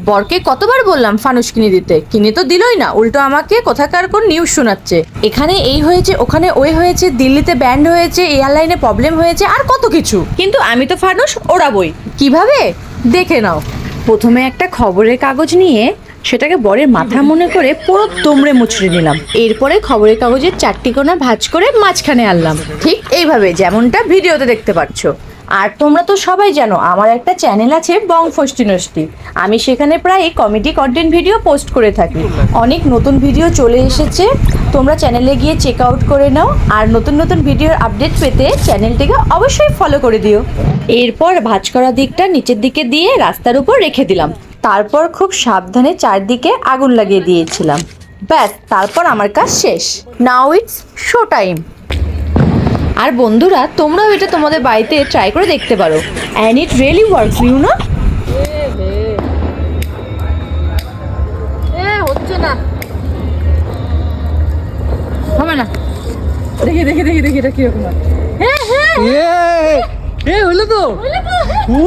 বরকে কতবার বললাম ফানুস কিনে দিতে, কিনে তো দিলই না, উল্টো আমাকে কোথাকার কোন নিউজ শোনাচ্ছে। এখানে এই হয়েছে, ওখানে ওই হয়েছে, দিল্লিতে ব্যান্ড হয়েছে, এয়ারলাইনে প্রবলেম হয়েছে, আর কত কিছু। কিন্তু আমি তো ফানুস ওড়াবই। কিভাবে দেখে নাও। প্রথমে একটা খবরের কাগজ নিয়ে সেটাকে বরের মাথা মনে করে পুরো তোমড়ে মুচড়ে নিলাম। এরপরে খবরের কাগজের 4টি কোণা ভাঁজ করে মাঝখানে আনলাম, ঠিক এইভাবে যেমনটা ভিডিওতে দেখতে পাচ্ছ। আর তোমরা তো সবাই জানো আমার একটা চ্যানেল আছে বং ফষ্টি নষ্টি। আমি সেখানে প্রায় কমেডি কন্টেন্ট ভিডিও পোস্ট করে থাকি। অনেক নতুন ভিডিও চলে এসেছে, তোমরা চ্যানেলে গিয়ে চেক আউট করে নাও। আর নতুন নতুন ভিডিওর আপডেট পেতে চ্যানেলটিকে অবশ্যই ফলো করে দিও। এরপর ভাঁজ করা দিকটা নিচের দিকে দিয়ে রাস্তার উপর রেখে দিলাম। তারপর খুব সাবধানে চারদিকে আগুন লাগিয়ে দিয়েছিলাম। ব্যাস, তারপর আমার কাজ শেষ। Now it's show time. আর বন্ধুরা, তোমরাও এটা তোমাদের বাড়িতে ট্রাই করে দেখতে পারো, and it really works, you know. হচ্ছে না, হবে না। দেখি দেখি দেখি দেখি এটা কিরকম। হ্যাঁ হ্যাঁ, হলো তো। ও